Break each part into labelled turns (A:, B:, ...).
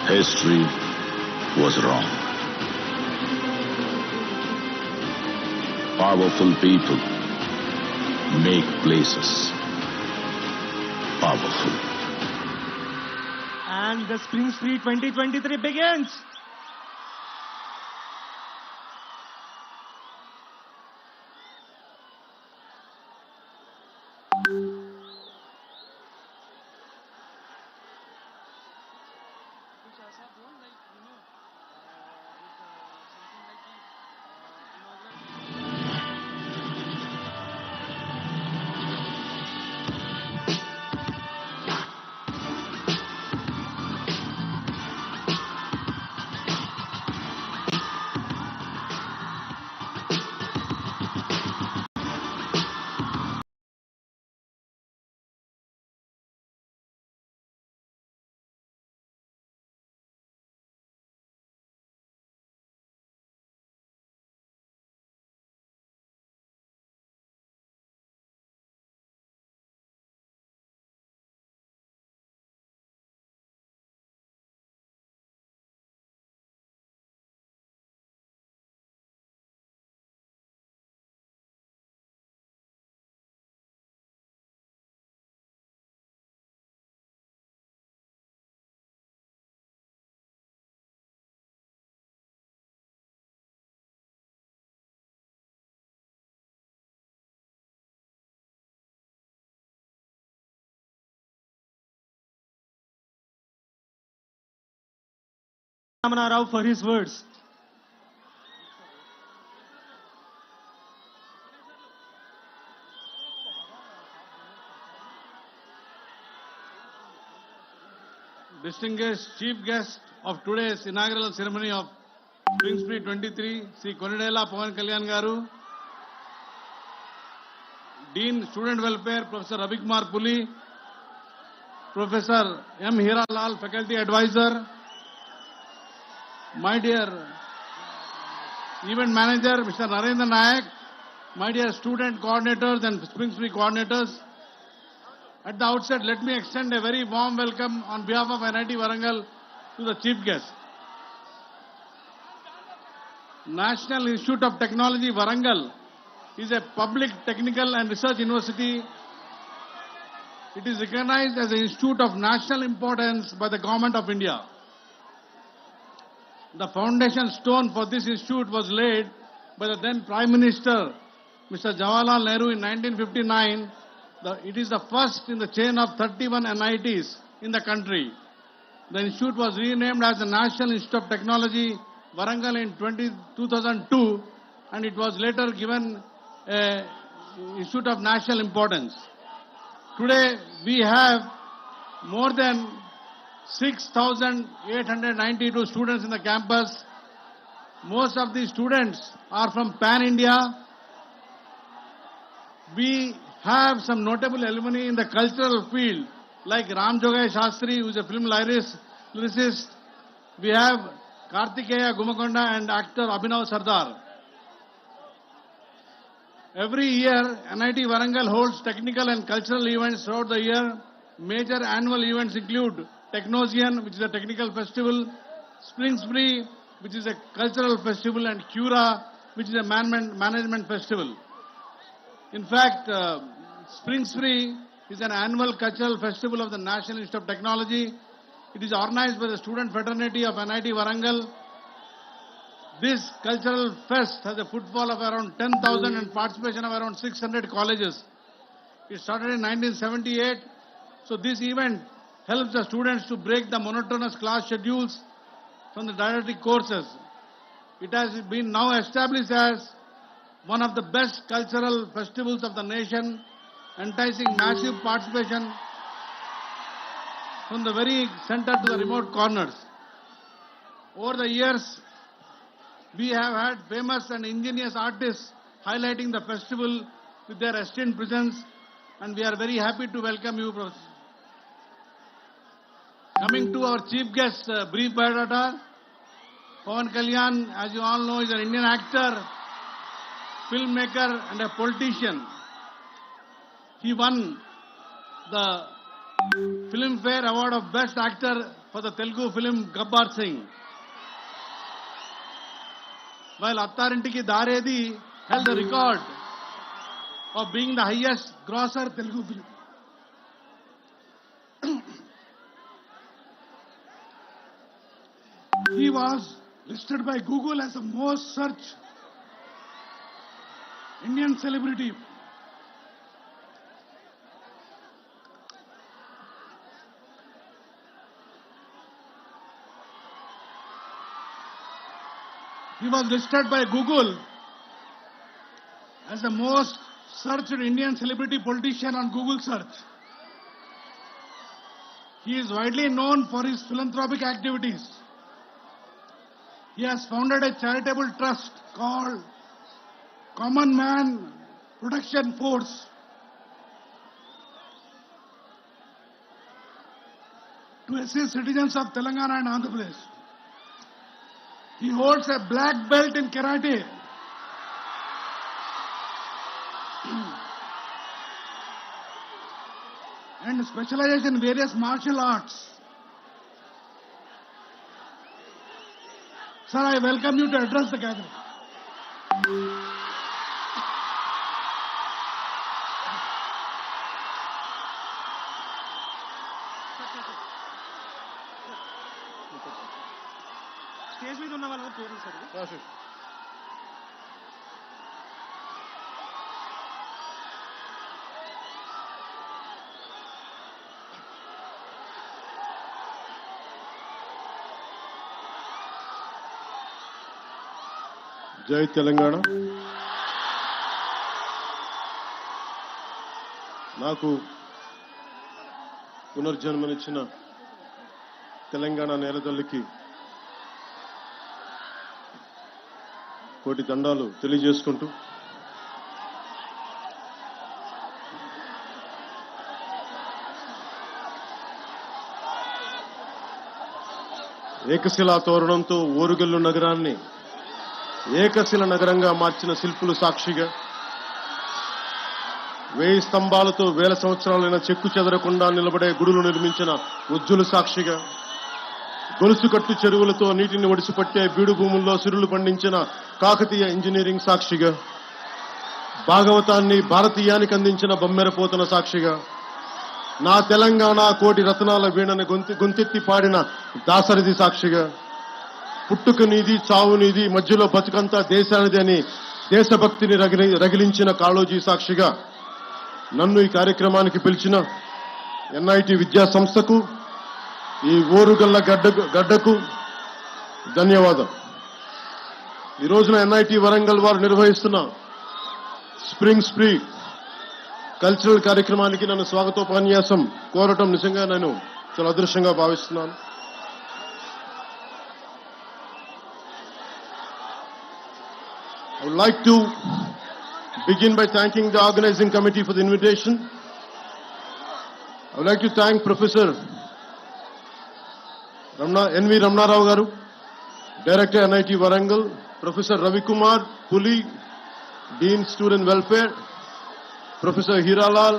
A: History was wrong. Powerful people make places powerful.
B: And the Spring Spree 2023 begins. Ramana Rao for his words.
C: Distinguished chief guest of today's inaugural ceremony of Spring Spree 23, Sri Konidela Pawan Kalyan Garu, Dean Student Welfare, Professor Ravikumar Puli, Professor M. Hira Lal, Faculty Advisor, my dear Event Manager, Mr. Narendra Nayak, my dear student coordinators and Spring Spree coordinators. At the outset, let me extend a very warm welcome on behalf of NIT Warangal to the chief guest. National Institute of Technology Warangal is a public technical and research university. It is recognized as an institute of national importance by the Government of India. The foundation stone for this institute was laid by the then Prime Minister, Mr. Jawaharlal Nehru in 1959. It is the first in the chain of 31 NITs in the country. The institute was renamed as the National Institute of Technology, Warangal in 2002, and it was later given an Institute of National Importance. Today, we have more than 6,892 students in the campus. Most of these students are from Pan-India. We have some notable alumni in the cultural field, like Ram Jogai Shastri, who is a film lyricist. We have Kartikeya Gumakonda and actor Abhinav Sardar. Every year, NIT Warangal holds technical and cultural events throughout the year. Major annual events include Technosian, which is a technical festival, Spring Spree, which is a cultural festival, and Cura, which is a management festival. In fact, Spring Spree is an annual cultural festival of the National Institute of Technology. It is organized by the student fraternity of NIT Warangal. This cultural fest has a footfall of around 10,000 and participation of around 600 colleges. It started in 1978. So this event helps the students to break the monotonous class schedules from the didactic courses. It has been now established as one of the best cultural festivals of the nation, enticing massive participation from the very center to the remote corners. Over the years, we have had famous and ingenious artists highlighting the festival with their esteemed presence, and we are very happy to welcome you, Professor. Coming to our chief guest, brief biodata. Pawan Kalyan, as you all know, is an Indian actor, filmmaker and a politician. He won the Filmfare Award of Best Actor for the Telugu film Gabbar Singh. While Attarintiki Daredi held the record of being the highest grosser Telugu film. He was listed by Google as the most searched Indian celebrity. He was listed by Google as the most searched Indian celebrity politician on Google search. He is widely known for his philanthropic activities. He has founded a charitable trust called Common Man Protection Force. To assist citizens of Telangana and Andhra Pradesh. He holds a black belt in karate. And specializes in various martial arts. Sir, I welcome you to address the gathering.
B: Stage మీద ఉన్న వాళ్ళని చూడండి sir.
D: జై తెలంగాణ. నాకు పునర్జన్మనిచ్చిన తెలంగాణ నేలతల్లికి కోటి దండాలు తెలియజేసుకుంటూ ఏకశిలా తోరణంతో ఓరుగల్లు నగరాన్ని ఏకశిల నగరంగా మార్చిన శిల్పులు సాక్షిగా, 1000 స్తంభాలతో వేల సంవత్సరాలైన చెక్కు చెదరకుండా నిలబడే గుడులు నిర్మించిన ఉజ్జులు సాక్షిగా, గొలుసుకట్టు చెరువులతో నీటిని ఒడిసిపట్టే బీడు భూముల్లో సిరులు పండించిన కాకతీయ ఇంజనీరింగ్ సాక్షిగా, భాగవతాన్ని భారతీయానికి అందించిన బొమ్మెరపోతన సాక్షిగా, నా తెలంగాణ కోటి రత్నాల వీణని గొంతెత్తి పాడిన దాసరిది సాక్షిగా, పుట్టుక నీది చావు నీది మధ్యలో బతుకంతా దేశానిది అని దేశభక్తిని రగిలించిన కాళోజీ సాక్షిగా నన్ను ఈ కార్యక్రమానికి పిలిచిన ఎన్ఐటి విద్యా సంస్థకు, ఈ ఓరుగల్ల గడ్డకు ధన్యవాదాలు. ఈ రోజున ఎన్ఐటి వరంగల్ వారు నిర్వహిస్తున్న స్ప్రింగ్ స్ప్రీ కల్చరల్ కార్యక్రమానికి నన్ను స్వాగతోపన్యాసం కోరటం నిజంగా నేను చాలా అదృష్టంగా భావిస్తున్నాను. I would like to begin by thanking the organizing committee for the invitation. I would like to thank Professor N.V. Ramnarao Garu, Director NIT Warangal, Professor Ravi Kumar Puli, Dean Student Welfare, Professor Hiralal,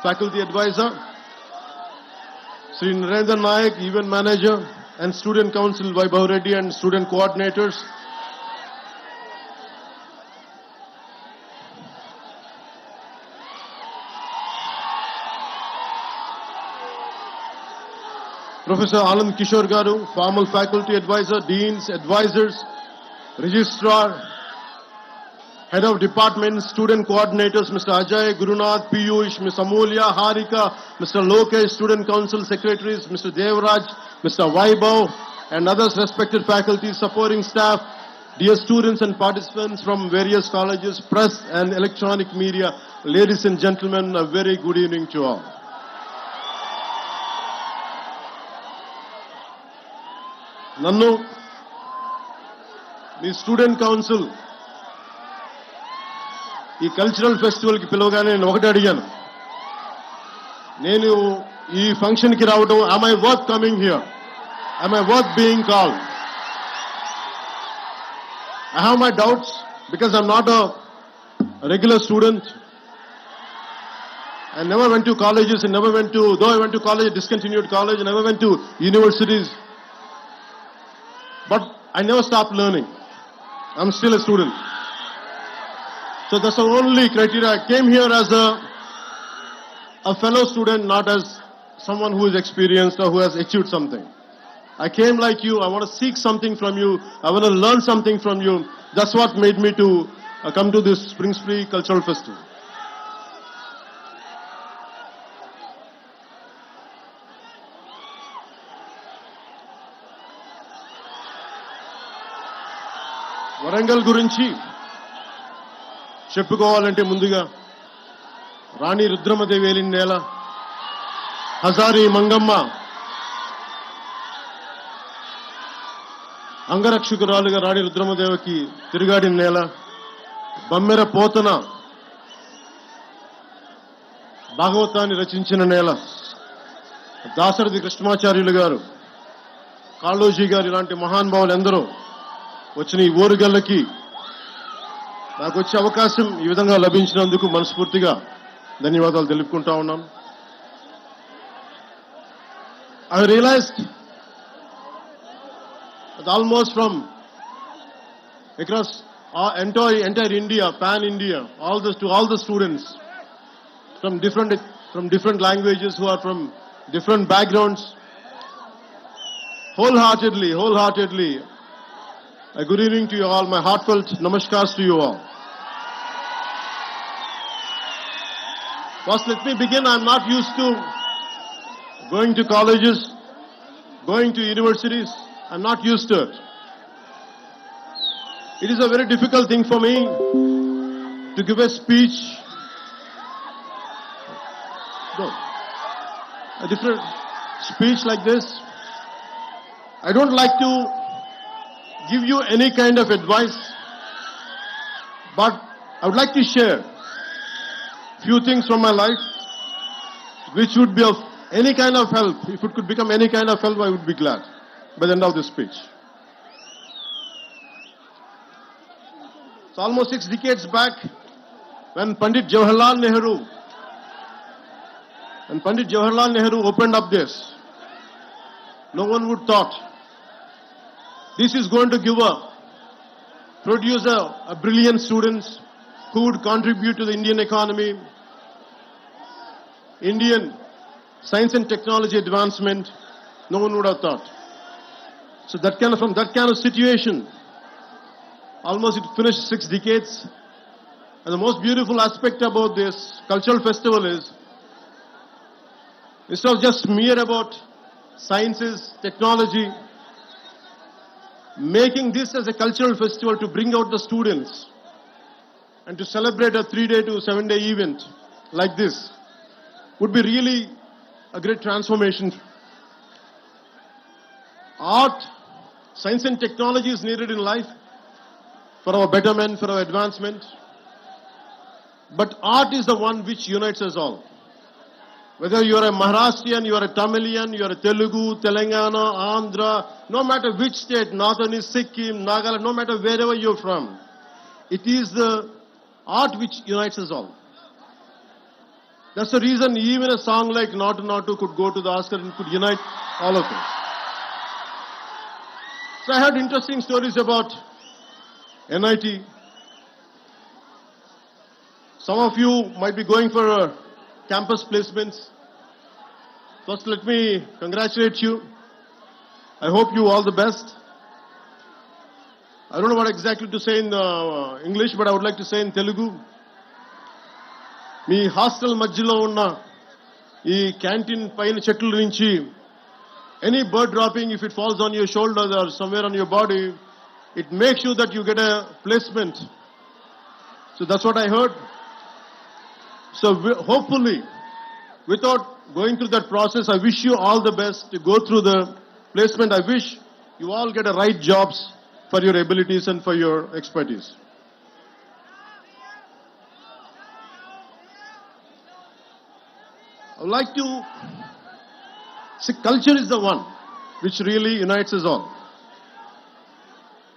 D: Faculty Advisor, Sri Narendra Nayak, Event Manager, and Student Council Vaibhav Reddy and Student Coordinators. Professor Anand Kishore Garu, Formal Faculty Advisor, Deans, Advisors, Registrar, Head of Departments, Student Coordinators, Mr. Ajay, Gurunath, Piyush, Ms. Amulya, Harika, Mr. Lokesh, Student Council Secretaries, Mr. Devraj, Mr. Vaibhav, and others respected faculty, supporting staff, dear students and participants from various colleges, press and electronic media, ladies and gentlemen, a very good evening to all. నన్ను మీ student council ఈ cultural festival కి పిలవగానే నేను ఒకటి అడిగాను, నేను ఈ function కి రావడం, am I worth coming here? Am I worth being called? I have my doubts because I'm not a regular student. I never went to colleges, though I went to college, discontinued college, I never went to universities. But I never stopped learning. I'm still a student. So that's the only criteria. I came here as a fellow student, not as someone who is experienced or who has achieved something. I came like you. I want to seek something from you. I want to learn something from you. That's what made me to come to this Spring Spree Cultural Festival. Warangal గురించి చెప్పుకోవాలంటే ముందుగా రాణి రుద్రమదేవి ఏలిన నేల, హజారీ మంగమ్మ అంగరక్షకురాలుగా రాణి రుద్రమదేవికి తిరుగాడిన నేల, బమ్మెర పోతన భాగవతాన్ని రచించిన నేల, దాశరథి కృష్ణమాచార్యులు గారు, కాళోజీ గారు ఇలాంటి మహానుభావులు ఎందరో వచ్చిన ఈ ఓరుగల్లకి నాకు వచ్చే అవకాశం ఈ విధంగా లభించినందుకు మనస్ఫూర్తిగా ధన్యవాదాలు తెలుపుకుంటా ఉన్నాను. I realized that almost from across entire India, pan-India, to all the students from different languages who are from different backgrounds, wholeheartedly, a good evening to you all. My heartfelt namaskars to you all. First, let me begin. I'm not used to going to colleges, going to universities. I'm not used to it. It is a very difficult thing for me to give a speech. A different speech like this. I don't like to give you any kind of advice, but I would like to share few things from my life which would be of any kind of help. If it could become any kind of help, I would be glad by the end of this speech. It's almost 6 decades back when Pandit Jawaharlal Nehru opened up this. No one would thought this is going to produce a brilliant students who would contribute to the Indian economy, Indian science and technology advancement. No one would have thought. So from that kind of situation, almost it finished 6 decades. And the most beautiful aspect about this cultural festival is, instead of just mere about sciences, technology, making this as a cultural festival to bring out the students and to celebrate a 3-day to 7-day event like this would be really a great transformation. Art, science and technology is needed in life for our betterment, for our advancement. But art is the one which unites us all. Whether you are a Maharashtrian, you are a Tamilian, you are a Telugu, Telangana, Andhra, no matter which state, Northern is Sikkim, Nagaland, no matter wherever you're from, it is the art which unites us all. That's the reason even a song like Natu Natu could go to the Oscar and could unite all of us. So I heard interesting stories about NIT. Some of you might be going for campus placements. First, let me congratulate you. I hope you all the best. I don't know what exactly to say in English, but I would like to say in Telugu. Me hostel మధ్యలో ఉన్న ఈ canteen పైన చెట్ల నుంచి any bird dropping, if it falls on your shoulder or somewhere on your body, it makes sure that you get a placement. So that's what I heard. So hopefully, without going through that process, I wish you all the best to go through the placement. I wish you all get the right jobs for your abilities and for your expertise. I would like to see, culture is the one which really unites us all.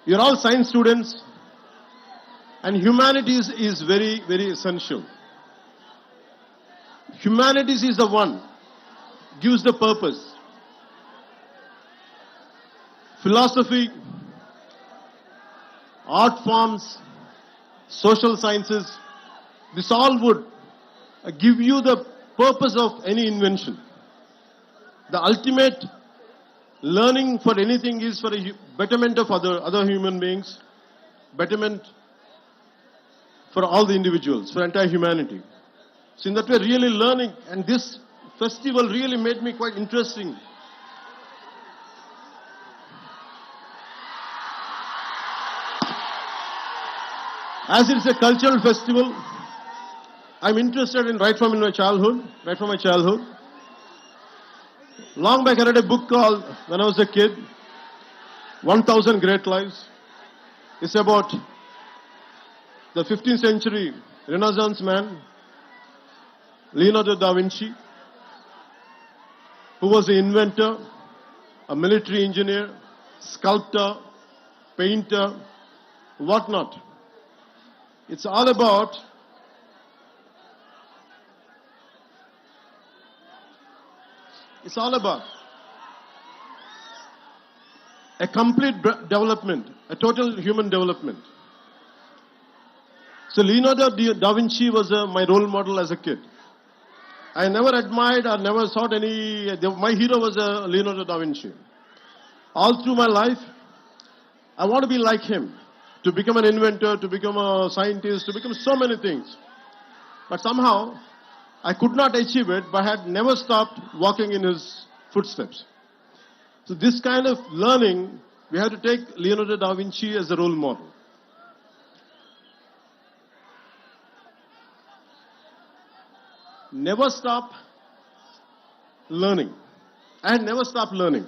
D: You're all science students, and humanities is very, very essential. Humanities is the one, gives the purpose. Philosophy, art forms, social sciences, this all would give you the purpose of any invention. The ultimate learning for anything is for a betterment of other human beings, betterment for all the individuals, for entire humanity. So in that way, really learning, and this festival really made me quite interesting. As it's a cultural festival, I'm interested in right from my childhood. Long back I read a book called, when I was a kid, 1000 Great Lives. It's about the 15th century Renaissance man, Leonardo da Vinci, who was an inventor, a military engineer, sculptor, painter, whatnot. It's all about a complete development, a total human development. So Leonardo da Vinci was my role model as a kid. I never admired or never thought my hero was Leonardo da Vinci. All through my life, I want to be like him, to become an inventor, to become a scientist, to become so many things. But somehow, I could not achieve it, but had never stopped walking in his footsteps. So this kind of learning, we have to take Leonardo da Vinci as a role model. Never stop learning. I had never stopped learning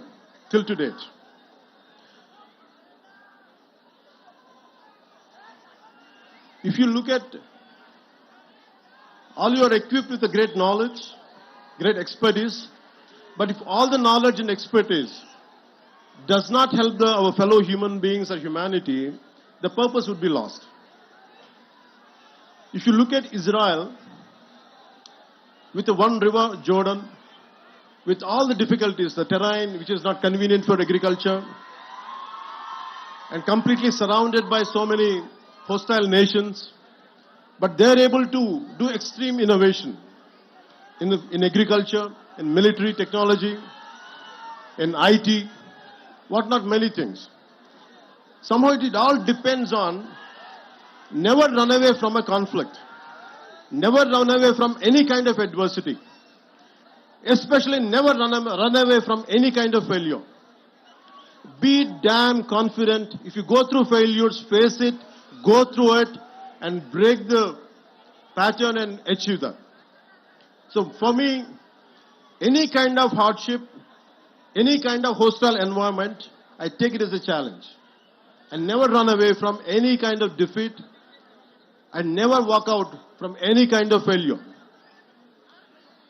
D: till to date. If you look at, all you are equipped with a great knowledge, great expertise, but if all the knowledge and expertise does not help our fellow human beings or humanity, the purpose would be lost. If you look at Israel, with the one river, Jordan, with all the difficulties, the terrain which is not convenient for agriculture, and completely surrounded by so many hostile nations, but they are able to do extreme innovation in agriculture, in military technology, in IT, whatnot, many things. Somehow it all depends on never run away from a conflict. Never run away from any kind of adversity. Especially never run away from any kind of failure. Be damn confident. If you go through failures, face it, go through it, and break the pattern and achieve that. So for me, any kind of hardship, any kind of hostile environment, I take it as a challenge. And never run away from any kind of defeat, and never walk out from any kind of failure.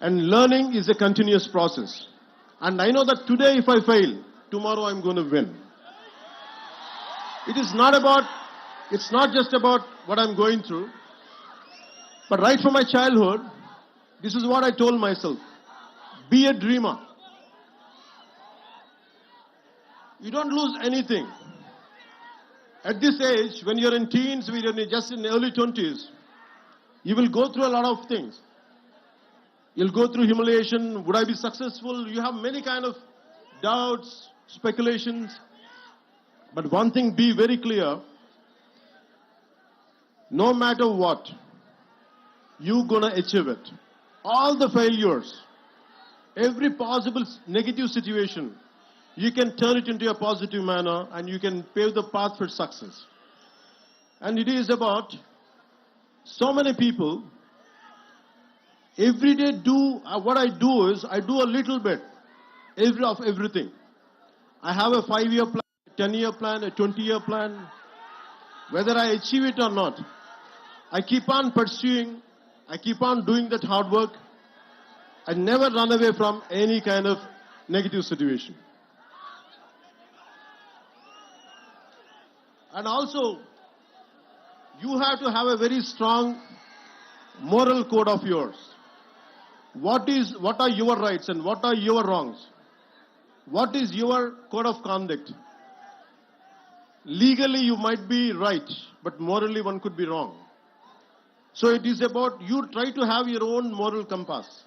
D: And learning is a continuous process. And I know that today if I fail, tomorrow I'm going to win. It's not just about what I'm going through, but right from my childhood, this is what I told myself. Be a dreamer. You don't lose anything. At this age, when you're in teens, when you're just in the early 20s, you will go through a lot of things. You'll go through humiliation. Would I be successful? You have many kind of doubts, speculations. But one thing, be very clear. No matter what, you're going to achieve it. All the failures, every possible negative situation, you can turn it into a positive manner and you can pave the path for success. And it is about so many people, every day what I do is, I do a little bit of everything. I have a 5-year plan, a 10-year plan, a 20-year plan. Whether I achieve it or not, I keep on pursuing, I keep on doing that hard work. I never run away from any kind of negative situation. And also, you have to have a very strong moral code of yours. what are your rights and what are your wrongs? What is your code of conduct? Legally you might be right, but morally one could be wrong. So it is about you try to have your own moral compass.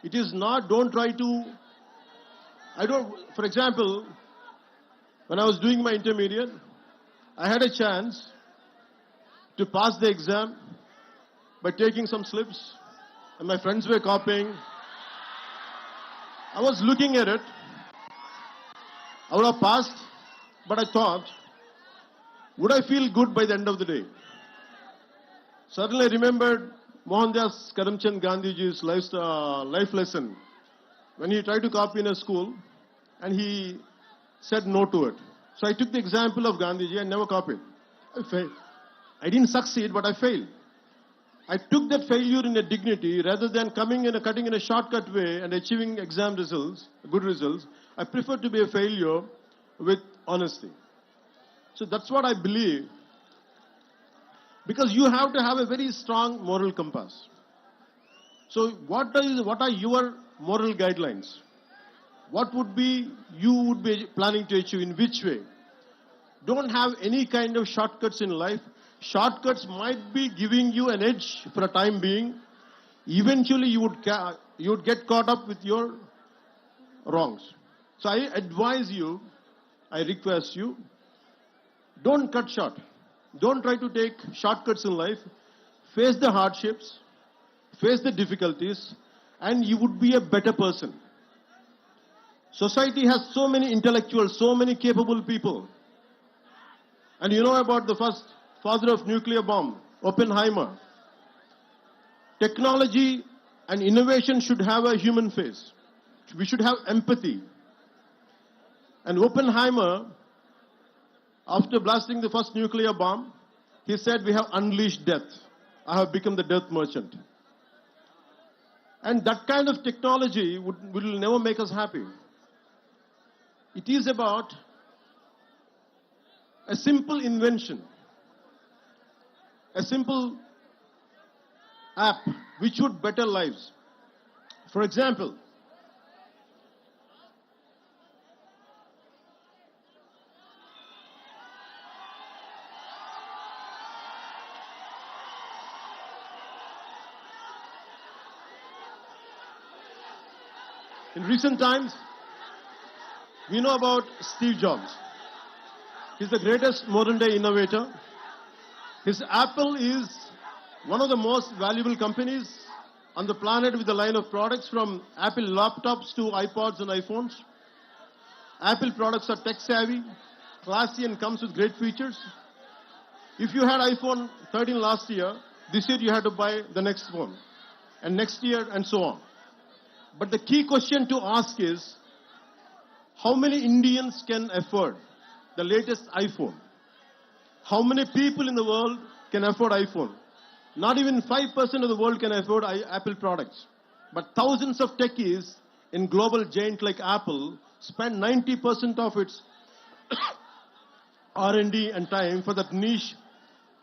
D: It is not, don't try to, for example, when I was doing my intermediate, I had a chance to pass the exam by taking some slips, and my friends were copying. I was looking at it. I would have passed, but I thought, would I feel good by the end of the day? Suddenly I remembered Mohandas Karamchand Gandhiji's life lesson when he tried to copy in a school and he said no to it. So I took the example of Gandhiji and never copied. I failed. I didn't succeed, but I failed. I took that failure in a dignity rather than cutting in a shortcut way and achieving exam results, good results. I prefer to be a failure with honesty. So that's what I believe. Because you have to have a very strong moral compass. So what are your moral guidelines? What would be you would be planning to achieve, in which way? Don't have any kind of shortcuts in life. Shortcuts might be giving you an edge for a time being. Eventually you would get caught up with your wrongs. So I advise you, I request you, don't cut short. Don't try to take shortcuts in life. Face the hardships, face the difficulties, and you would be a better person. Society has so many intellectuals, so many capable people. And you know about the first father of nuclear bomb, Oppenheimer. Technology and innovation should have a human face. We should have empathy. And Oppenheimer, after blasting the first nuclear bomb, he said, we have unleashed death. I have become the death merchant. And that kind of technology will never make us happy. It is about a simple invention, a simple app which would better lives. For example, in recent times, we know about Steve Jobs. He's the greatest modern day innovator. His Apple is one of the most valuable companies on the planet with a line of products from Apple laptops to iPods and iPhones. Apple products are tech savvy, classy, and comes with great features. If you had iPhone 13 last year, this year you had to buy the next one, and next year, and so on. But the key question to ask is, how many Indians can afford the latest iPhone? How many people in the world can afford iPhone? Not even 5% of the world can afford Apple products. But thousands of techies in global giant like Apple spend 90% of its R&D and time for that niche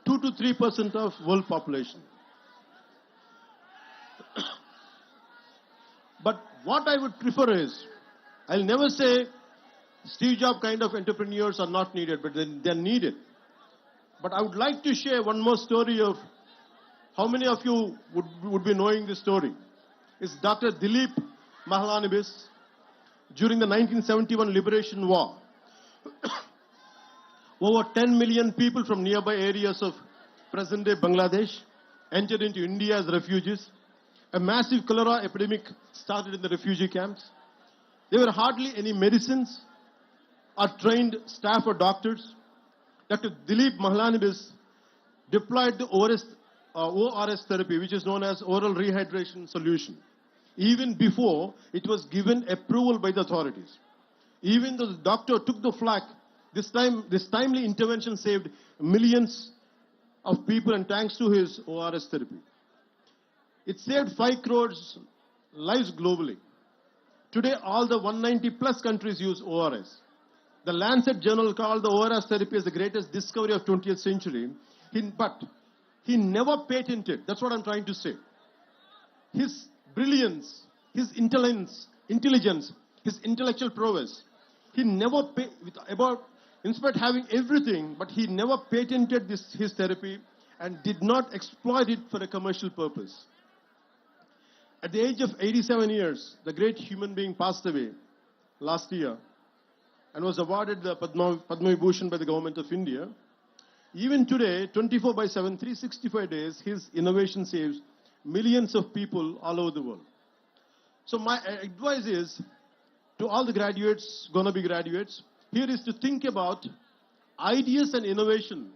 D: 2 to 3% of world population. But what I would prefer is, I'll never say Steve Jobs kind of entrepreneurs are not needed, but they're needed. But I would like to share one more story of how many of you would be knowing this story. It's Dr. Dilip Mahalanobis during the 1971 Liberation War. Over 10 million people from nearby areas of present-day Bangladesh entered into India as refugees. A massive cholera epidemic started in the refugee camps. There were hardly any medicines or trained staff or doctors. Dr. Dilip Mahalanobis deployed the ORS therapy, which is known as oral rehydration solution, even before it was given approval by the authorities. Even though the doctor took the flak, this timely intervention saved millions of people, and thanks to his ORS therapy. It saved 5 crores lives globally. Today, all the 190 plus countries use ORS. The Lancet journal called the ORS therapy as the greatest discovery of 20th century. But he never patented. That's what I'm trying to say. his brilliance, his intelligence, his intellectual prowess. He never in spite of having everything, but he never patented his therapy and did not exploit it for a commercial purpose. At the age of 87 years, the great human being passed away last year and was awarded the Padma Vibhushan by the government of India. Even today, 24/7, 365 days, his innovation saves millions of people all over the world. So my advice is to all the graduates, gonna be graduates, here is to think about ideas and innovation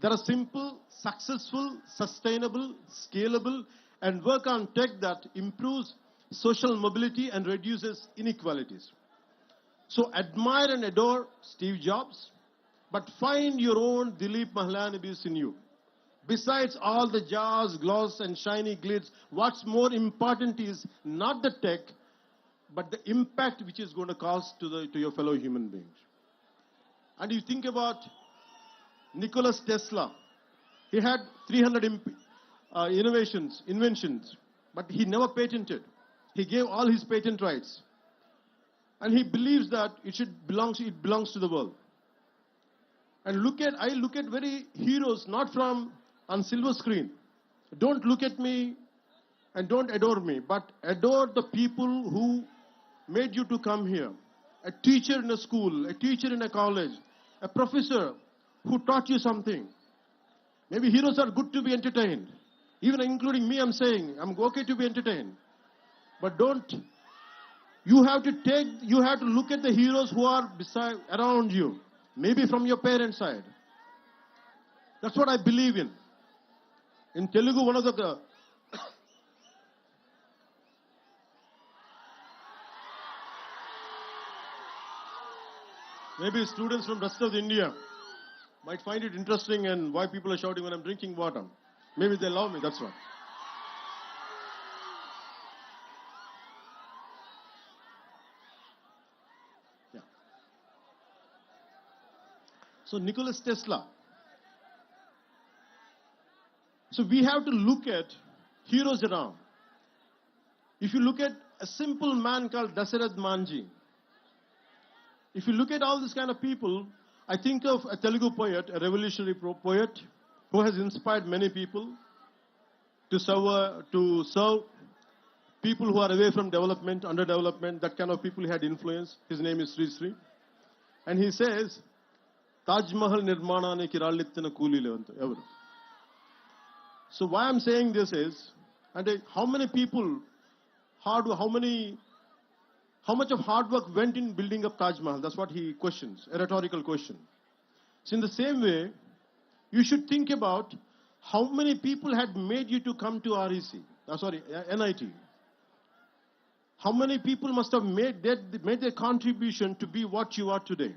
D: that are simple, successful, sustainable, scalable, and work on tech that improves social mobility and reduces inequalities. So admire and adore Steve Jobs, but find your own Dilip Mahalanobis in you. Besides all the jazz, gloss, and shiny glitz, what's more important is not the tech, but the impact which is going to cause to your fellow human beings. And you think about Nikola Tesla. He had 300 inventions, but he never patented. He gave all his patent rights. And he believes that it belongs to the world. And I look at very heroes, not from on silver screen. Don't look at me and don't adore me, but adore the people who made you to come here. A teacher in a school, a teacher in a college, a professor who taught you something. Maybe heroes are good to be entertained. Even including me, I'm saying, I'm okay to be entertained. But you have to look at the heroes who are around you. Maybe from your parents' side. That's what I believe in. In Telugu, one of the maybe students from rest of India might find it interesting and why people are shouting when I'm drinking water. Maybe they love me, that's why. Yeah. So Nikola Tesla. So we have to look at heroes around. If you look at a simple man called Dasarath Manji, if you look at all these kind of people, I think of a Telugu poet, a revolutionary poet, who has inspired many people to serve people who are away from development, underdevelopment, that kind of people he had influence. His name is Sri Sri. And he says, Taj Mahal nirmananiki rallittina koolile anta evaru. So why I'm saying this is, how many people, how much of hard work went in building up Taj Mahal? That's what he questions, a rhetorical question. So in the same way, you should think about how many people had made you to come to NIT. How many people must have made their contribution to be what you are today.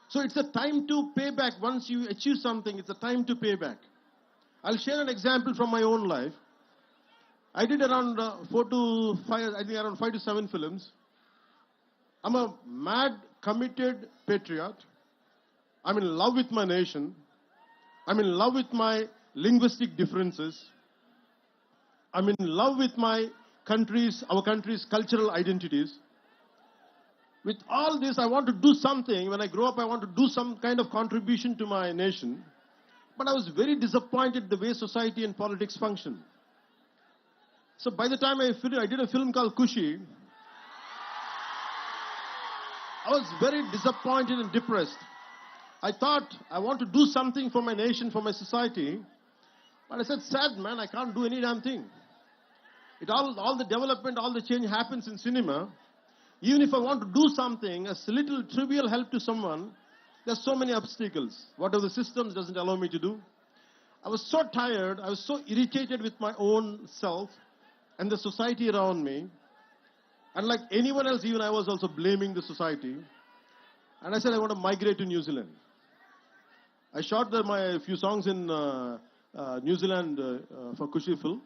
D: So it's a time to pay back. Once you achieve something, it's a time to pay back. I'll share an example from my own life. I did around 5 to 7 films. I'm a mad, committed patriot. I'm in love with my nation. I'm in love with my linguistic differences. I'm in love with our country's cultural identities. With all this, I want to do something. When I grow up, I want to do some kind of contribution to my nation. But I was very disappointed the way society and politics function. So by the time I did a film called Kushi, I was very disappointed and depressed. I thought, I want to do something for my nation, for my society. But I said, sad man, I can't do any damn thing. All the development, all the change happens in cinema. Even if I want to do something, a little trivial help to someone, there's so many obstacles. Whatever the systems doesn't allow me to do. I was so tired, I was so irritated with my own self and the society around me. And like anyone else, even I was also blaming the society. And I said, I want to migrate to New Zealand. I shot my few songs in New Zealand for Kushi film.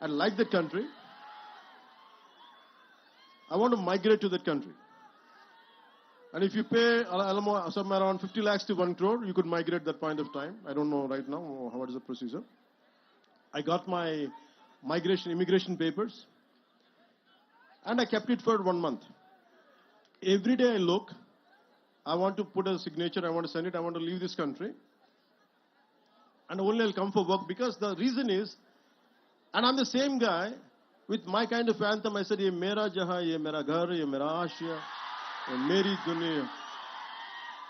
D: I like that country. I want to migrate to that country. And if you pay somewhere around 50 lakhs to 1 crore, you could migrate that point of time. I don't know right now what is the procedure. I got my immigration papers. And I kept it for 1 month. Every day I look, I want to put a signature, I want to send it, I want to leave this country. And only I'll come for work, because the reason is, and I'm the same guy, with my kind of anthem, I said, ye mera jahan, ye mera ghar, ye mera ashya, ye meri dunya.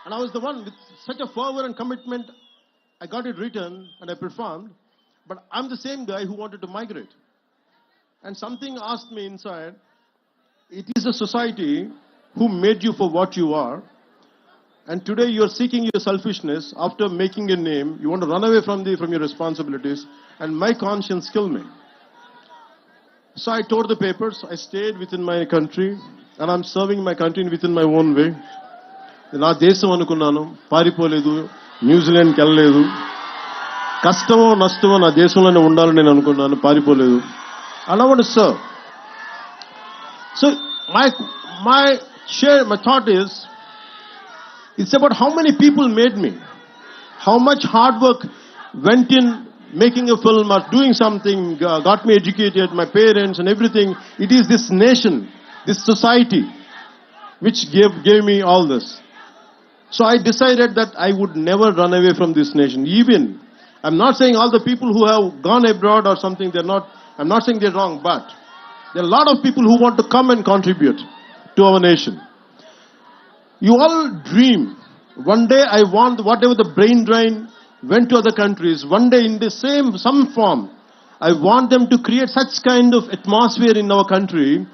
D: And I was the one with such a fervor and commitment, I got it written and I performed, but I'm the same guy who wanted to migrate. And something asked me inside, it is a society who made you for what you are, and today you are seeking your selfishness. After making a name, you want to run away from your responsibilities, and my conscience killed me. So I tore the papers, I stayed within my country, and I'm serving my country within my own way. నా దేశం అనుకున్నాను, పారిపోలేదు, న్యూజిలాండ్కి వెళ్ళలేదు, కష్టమో నష్టమో నా దేశంలోనే ఉండాలని నేను అనుకున్నాను, పారిపోలేదు. And I want to serve. So my thought is, it's about how many people made me, how much hard work went in making a film or doing something, got me educated, my parents and everything. It is this nation, this society, which gave me all this. So I decided that I would never run away from this nation. Even, I'm not saying all the people who have gone abroad or something, I'm not saying they're wrong, but there are a lot of people who want to come and contribute to our nation. You all dream. One day I want whatever the brain drain went to other countries, one day in some form, I want them to create such kind of atmosphere in our country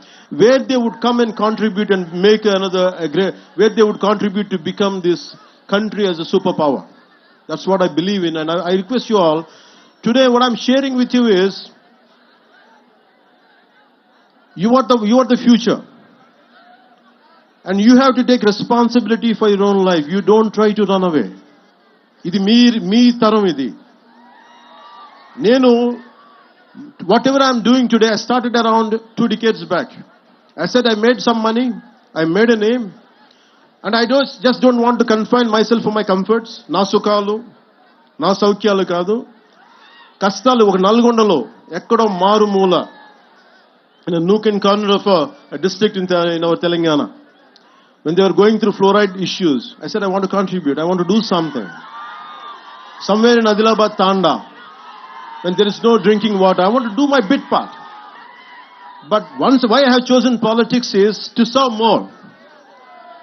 D: where they would come and contribute and make where they would contribute to become this country as a superpower. That's what I believe in, and I request you all, today what I'm sharing with you is, you are the future. And you have to take responsibility for your own life. You don't try to run away. Idi me taram idi. Nenu, whatever I'm doing today, I started around 2 decades back. I said I made some money, I made a name, and I just don't want to confine myself for my comforts. Na sukalu, na saukyalu kadu. Kastalu oka Nalgondalo, ekkado maru moola, in a nook and corner of a district in our Telangana. When they were going through fluoride issues, I said I want to contribute, I want to do something. Somewhere in Adilabad, Tanda, when there is no drinking water, I want to do my bit part. But why I have chosen politics is to serve more.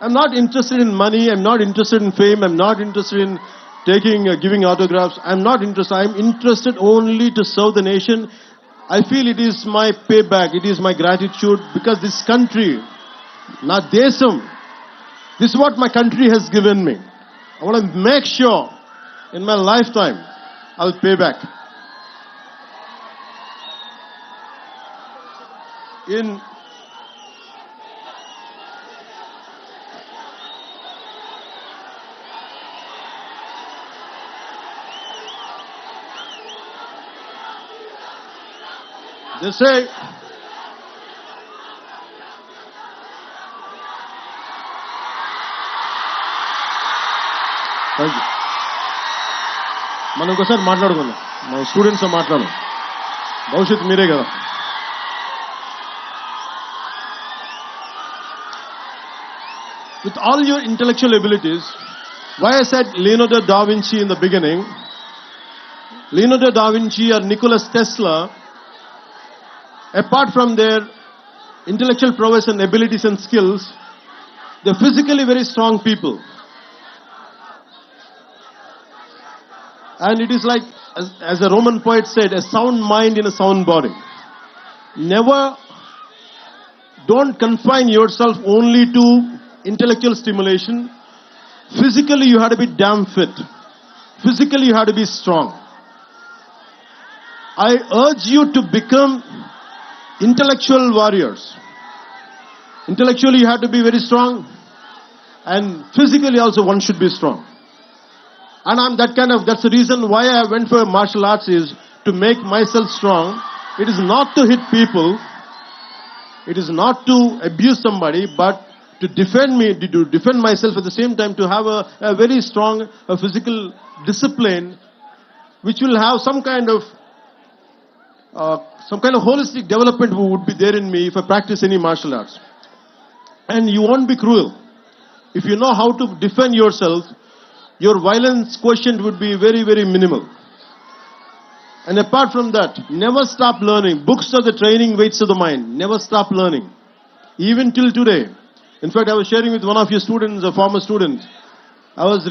D: I'm not interested in money, I'm not interested in fame, I'm not interested in giving autographs, I'm not interested. I'm interested only to serve the nation. I feel it is my payback, it is my gratitude, because this country, na desam, this is what my country has given me. I want to make sure in my lifetime I'll pay back. They say, thank you. మనం ఇంకోసారి మాట్లాడుకుందాం, మన students మాట్లాడు, భవిష్యత్తు మీరే కదా. With all your intellectual abilities, why I said Leonardo da Vinci in the beginning, Leonardo da Vinci or Nikola Tesla, apart from their intellectual prowess and abilities and skills, they're physically very strong people. And it is like, as a Roman poet said, a sound mind in a sound body. Don't confine yourself only to intellectual stimulation. Physically you have to be damn fit. Physically you have to be strong. I urge you to become intellectual warriors. Intellectually you have to be very strong, and physically also one should be strong. And that's the reason why I went for martial arts, is to make myself strong. It is not to hit people, it is not to abuse somebody, but to defend myself at the same time, to have a very strong physical discipline, which will have some kind of some kind of holistic development would be there in me if I practice any martial arts. And you won't be cruel. If you know how to defend yourself, your violence quotient would be very, very minimal. And apart from that, never stop learning. Books are the training weights of the mind. Never stop learning. Even till today. In fact, I was sharing with one of your students, a former student. I used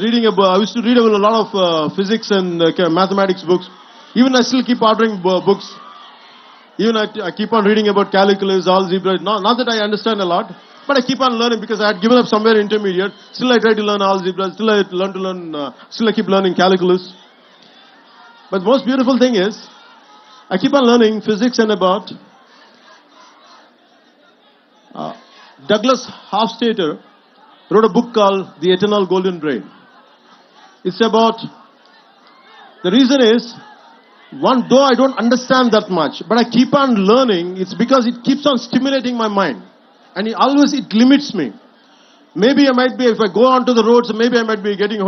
D: to read a lot of physics and mathematics books. Even I still keep ordering books. Even I keep on reading about calculus, algebra. Not that I understand a lot, but I keep on learning because I had given up somewhere intermediate. Still I try to learn algebra. Still I keep learning calculus. But the most beautiful thing is, I keep on learning physics and about Douglas Hofstadter wrote a book called The Eternal Golden Brain. It's about, the reason is, though I don't understand that much, but I keep on learning, it's because it keeps on stimulating my mind. And it limits me. Maybe I might be, if I go onto the roads, maybe I might be getting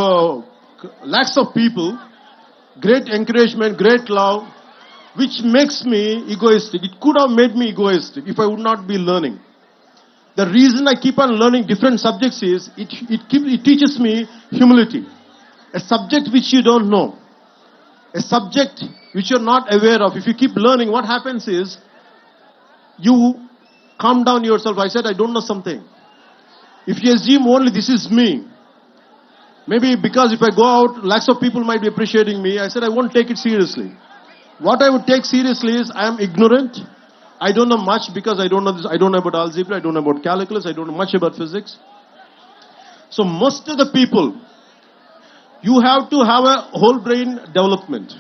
D: lakhs of people, great encouragement, great love, which makes me egoistic. It could have made me egoistic if I would not be learning. The reason I keep on learning different subjects is, it teaches me humility. A subject which you don't know. A subject which you're not aware of. If you keep learning, what happens is, you calm down yourself. I said, I don't know something. If you assume only this is me, maybe because if I go out, lakhs of people might be appreciating me. I said, I won't take it seriously. What I would take seriously is, I am ignorant. I don't know much because I don't know this. I don't know about algebra. I don't know about calculus. I don't know much about physics. So most of the people, you have to have a whole brain development.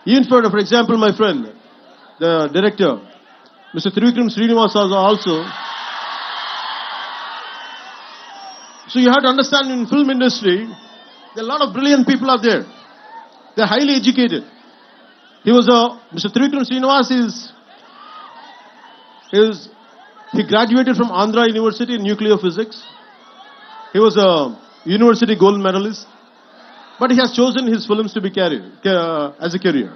D: Even for example, my friend, the director, Mr. Trivikram Srinivasa also. So you have to understand, in film industry, there are a lot of brilliant people are there. They're highly educated. Mr. Trivikram Srinivasa he graduated from Andhra University in nuclear physics. He was a university gold medalist. But he has chosen his films to be as a career.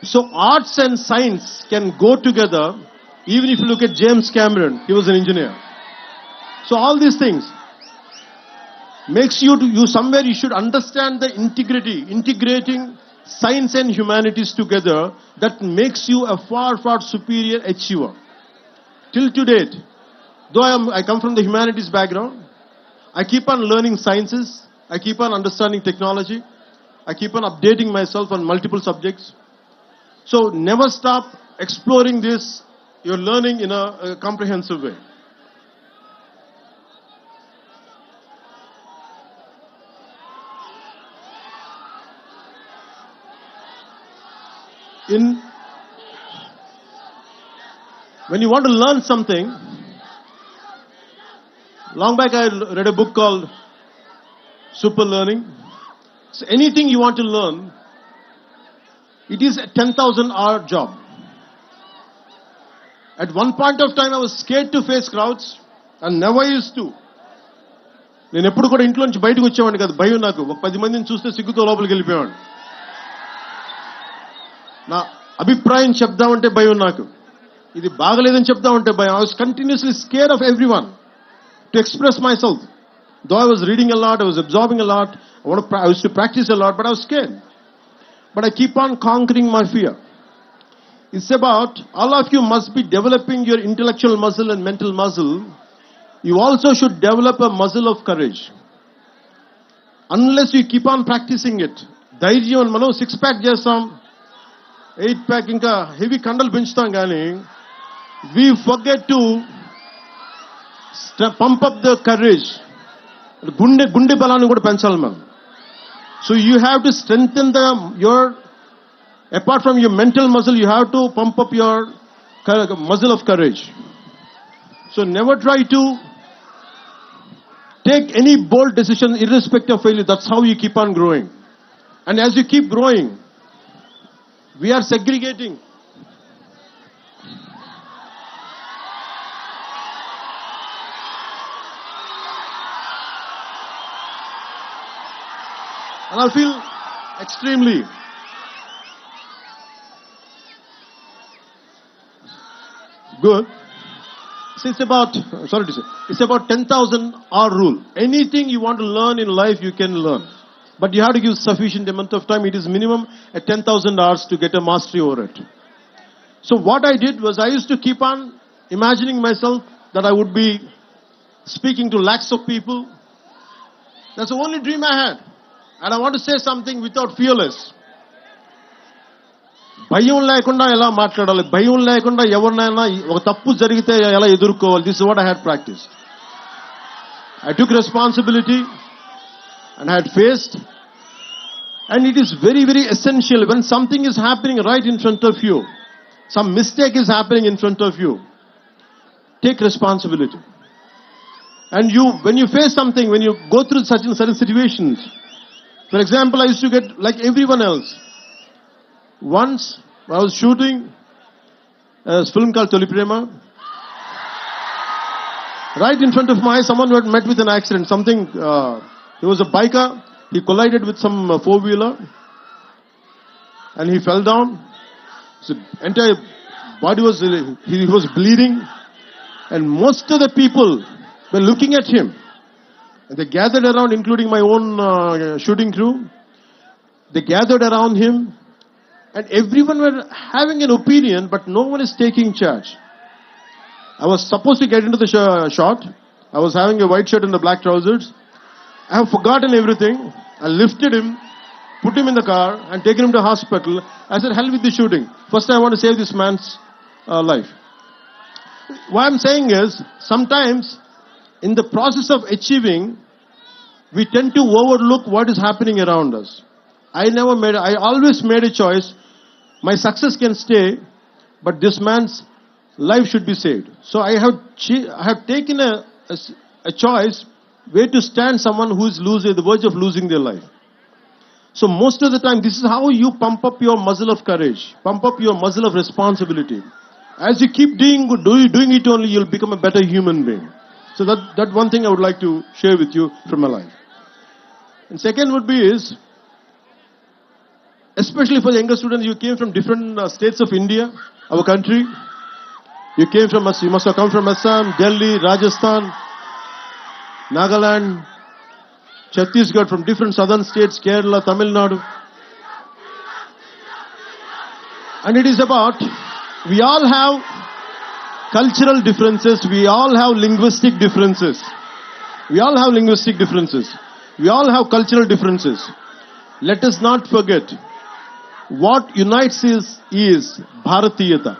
D: So arts and science can go together. Even if you look at James Cameron, he was an engineer. So all these things makes you somewhere you should understand the integrating science and humanities together. That makes you a far, far superior achiever. Till to date, though I come from the humanities background, I keep on learning sciences. I keep on understanding technology. I keep on updating myself on multiple subjects. So never stop exploring this. You're learning in a comprehensive way. When you want to learn something, long back I read a book called Super Learning. So anything you want to learn, it is a 10,000-hour job. At one point of time, I was scared to face crowds and never used to. నేను ఎప్పుడు కూడా ఇంట్లో నుంచి బయటకు వచ్చేవాడిని కాదు. భయం నాకు. 10 మందిని చూస్తే సిగ్గుతో లోపలికి వెళ్ళిపోయాడు. నా అభిప్రాయం చెప్దామంటే భయం నాకు. ఇది బాగలేదని చెప్దామంటే భయం. I was continuously scared of everyone to express myself. Though I was reading a lot, I was absorbing a lot, I used to practice a lot, but I was scared. But I keep on conquering my fear. It's about, all of you must be developing your intellectual muscle and mental muscle. You also should develop a muscle of courage. Unless you keep on practicing it. ధైర్యం మనం 6-pack చేస్తాం, 8-pack ఇంకా heavy కండలు పెంచుతాం కానీ we forget to pump up the courage. గుండె బలాన్ని కూడా పెంచాలి మనం. So you have to strengthen apart from your mental muscle, you have to pump up your muscle of courage. So never try to take any bold decision irrespective of failure. That's how you keep on growing. And as you keep growing, we are segregating. And I feel extremely Good. So it's about, sorry to say, it's about 10,000 hour rule. Anything you want to learn in life, you can learn. But you have to give sufficient amount of time. It is minimum at 10,000 hours to get a mastery over it. So what I did was I used to keep on imagining myself that I would be speaking to lakhs of people. That's the only dream I had. And I want to say something without fearless. భయం లేకుండా ఎలా మాట్లాడాలి, భయం లేకుండా ఎవరినైనా ఒక తప్పు జరిగితే ఎలా ఎదుర్కోవాలి. This is what I had practice. I took responsibility and I had faced. And it is very, very essential when something is happening right in front of you, some mistake is happening in front of you, take responsibility. And when you face something, when you go through certain situations, for example, I used to get like everyone else. Once I was shooting a film called Toli Prema. Right in front of my eyes, someone had met with an accident. He was a biker. He collided with some four-wheeler and he fell down. His entire body he was bleeding, and most of the people were looking at him. And they gathered around, including my own shooting crew. They gathered around him, and everyone were having an opinion, but no one is taking charge. I was supposed to get into the shot. I was having a white shirt and the black trousers. I have forgotten everything. I lifted him, put him in the car, and taken him to hospital. I said, hell with the shooting. First, I want to save this man's life. What I'm saying is, sometimes in the process of achieving, we tend to overlook what is happening around us. I always made a choice. My success can stay, but this man's life should be saved. So I have taken a choice where to stand someone who is at the verge of losing their life. So most of the time, this is how you pump up your muscle of courage, pump up your muscle of responsibility. As you keep doing it only, you'll become a better human being. So that one thing I would like to share with you from my life. And second would be is, especially for the younger students, you came from different states of India, our country. You must have come from Assam, Delhi, Rajasthan, Nagaland, Chhattisgarh, from different southern states, Kerala, Tamil Nadu. And it is about, we all have cultural differences, we all have linguistic differences. We all have linguistic differences. We all have cultural differences. Let us not forget, what unites is Bharatiyata.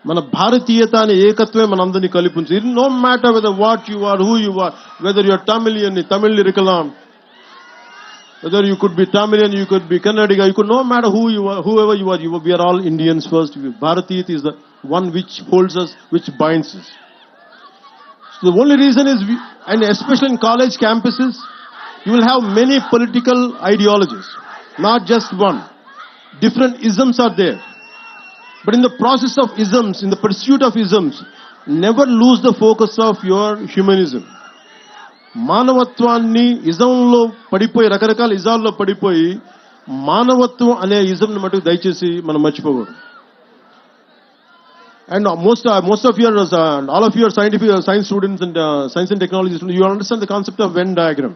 D: Mana Bharatiyata ane ekatve manandani kalipunchu. No matter whether what you are, who you are, whether you are Tamilian, Tamil Irikalam, whether you could be Tamilian, you could be Kannadiga, no matter who you are, whoever you are, we are all Indians first. Bharatiyata is the one which holds us, which binds us. So the only reason is, and especially in college campuses, you will have many political ideologies, not just one. Different isms are there. But in the process of isms, in the pursuit of isms, never lose the focus of your humanism. మానవత్వాన్ని ఇజంలో పడిపోయి, రకరకాల ఇజాల్లో పడిపోయి, మానవత్వం అనే ఇజంని మటుకు దయచేసి మనం మర్చిపోకూడదు. And most of your, all of your science students and science and technology students, you understand the concept of Venn diagram.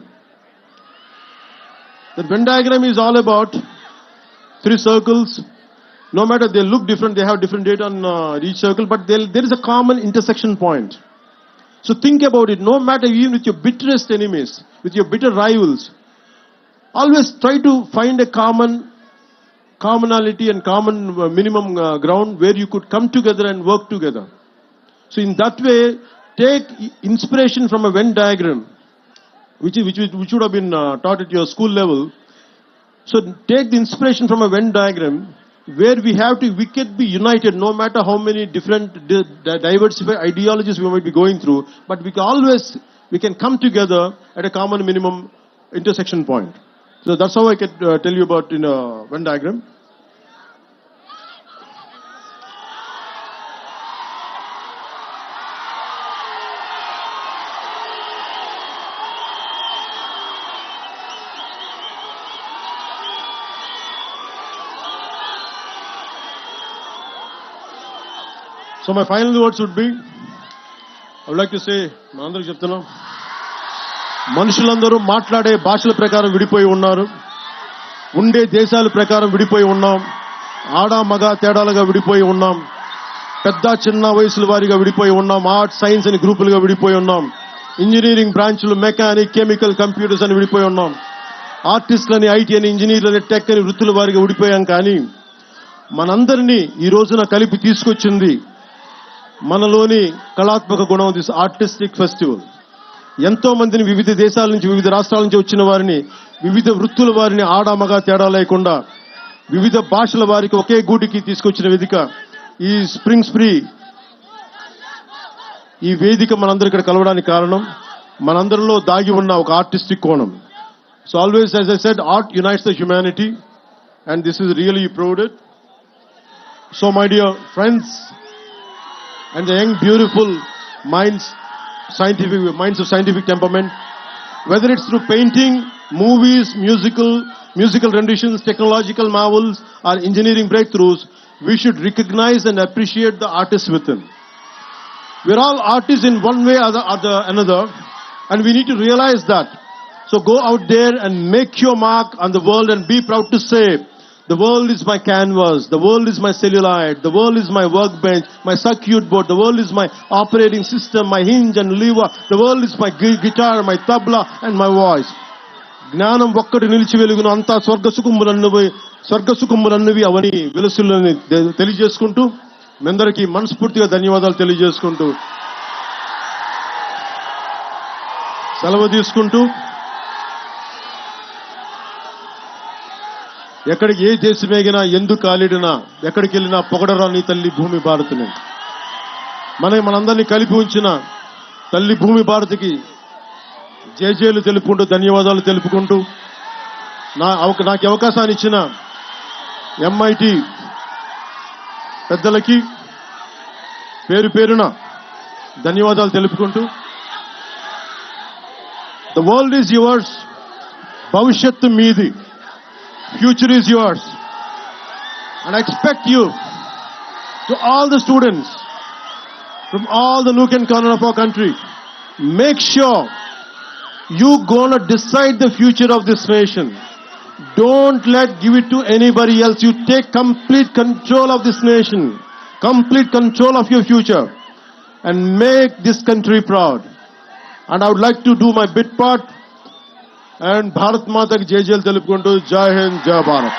D: The Venn diagram is all about 3 circles. No matter they look different, they have different data on each circle, but there is a common intersection point. So think about it. No matter, even with your bitterest enemies, with your bitter rivals, always try to find a commonality and common minimum ground where you could come together and work together. So in that way, take inspiration from a Venn diagram, which would have been taught at your school level. So take the inspiration from a Venn diagram where we can be united no matter how many different diversified ideologies we might be going through, but we can come together at a common minimum intersection point. So that's how I can tell you about in a Venn diagram. So my final words would be, I would like to say, మనందరికి చెప్తున్నాం, మనుషులందరూ మాట్లాడే భాషల ప్రకారం విడిపోయి ఉన్నారు, ఉండే దేశాల ప్రకారం విడిపోయి ఉన్నాం, ఆడ మగ తేడాలుగా విడిపోయి ఉన్నాం, పెద్ద చిన్న వయసుల వారిగా విడిపోయి ఉన్నాం, ఆర్ట్స్ సైన్స్ అని గ్రూపులుగా విడిపోయి ఉన్నాం, ఇంజనీరింగ్ బ్రాంచ్లు మెకానిక్ కెమికల్ కంప్యూటర్స్ అని విడిపోయి ఉన్నాం, ఆర్టిస్టులని ఐటీ అని ఇంజనీర్లని టెక్ అని వృత్తుల వారిగా విడిపోయాం. కానీ మనందరినీ ఈ రోజున కలిపి తీసుకొచ్చింది మనలోని కళాత్మక గుణం, దిస్ ఆర్టిస్టిక్ ఫెస్టివల్. ఎంతో మందిని వివిధ దేశాల నుంచి వివిధ రాష్ట్రాల నుంచి వచ్చిన వారిని, వివిధ వృత్తుల వారిని ఆడ మగ తేడా లేకుండా వివిధ భాషల వారికి ఒకే గూటికి తీసుకొచ్చిన వేదిక ఈ స్ప్రింగ్ స్ప్రీ. ఈ వేదిక మనందరూ ఇక్కడ కలవడానికి కారణం మనందరిలో దాగి ఉన్న ఒక ఆర్టిస్టిక్ కోణం. So always, as I said, art unites the humanity, and this is really prouded. So my dear friends and the young beautiful minds of scientific temperament, whether it's through painting, movies, musical renditions, technological marvels, or engineering breakthroughs, we should recognize and appreciate the artists within. We're all artists in one way or the another, and we need to realize that. So go out there and make your mark on the world and be proud to say, the world is my canvas, the world is my celluloid, the world is my workbench, my circuit board, the world is my operating system, my hinge and lever, the world is my guitar, my tabla and my voice. జ్ఞానం ఒక్కటి నిలిచి వెలుగును, అంతా స్వర్గసుఖములన్నవి అవని వెలుసులని తెలియజేసుకుంటూ, మీ అందరికీ మనస్ఫూర్తిగా ధన్యవాదాలు తెలియజేసుకుంటూ సెలవు తీసుకుంటూ, ఎక్కడికి ఏ దేశమేగినా ఎందుకు కాలిడినా ఎక్కడికి వెళ్ళినా పొగడరా నీ తల్లి భూమి భారతిని. మనందరినీ కలిపి ఉంచిన తల్లి భూమి భారతికి జేజేలు తెలుపుకుంటూ, ధన్యవాదాలు తెలుపుకుంటూ, నాకు అవకాశాన్ని ఇచ్చిన MIT పెద్దలకి పేరు పేరున ధన్యవాదాలు తెలుపుకుంటూ, ద వరల్డ్ ఈజ్ యువర్స్, భవిష్యత్తు మీది, future is yours, and I expect you, to all the students from all the nook and corner of our country, make sure you gonna decide the future of this nation. Don't give it to anybody else. You take complete control of this nation, complete control of your future, and make this country proud. And I would like to do my bit part and Bharat మాతకి జేజేలు తెలుపుకుంటూ, జై హింద్, జై Bharat.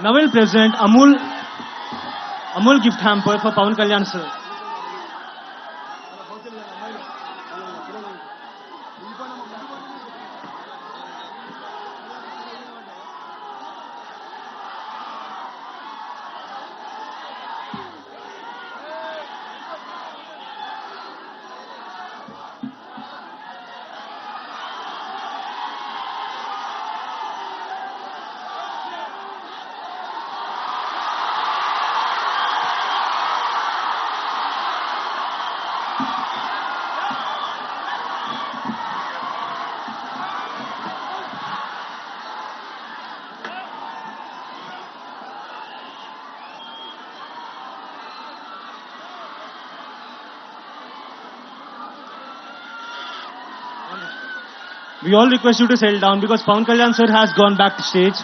B: Now we'll present Amul gift hamper for Pawan Kalyan sir. We all request you to settle down because Pawan Kalyan sir has gone back to stage.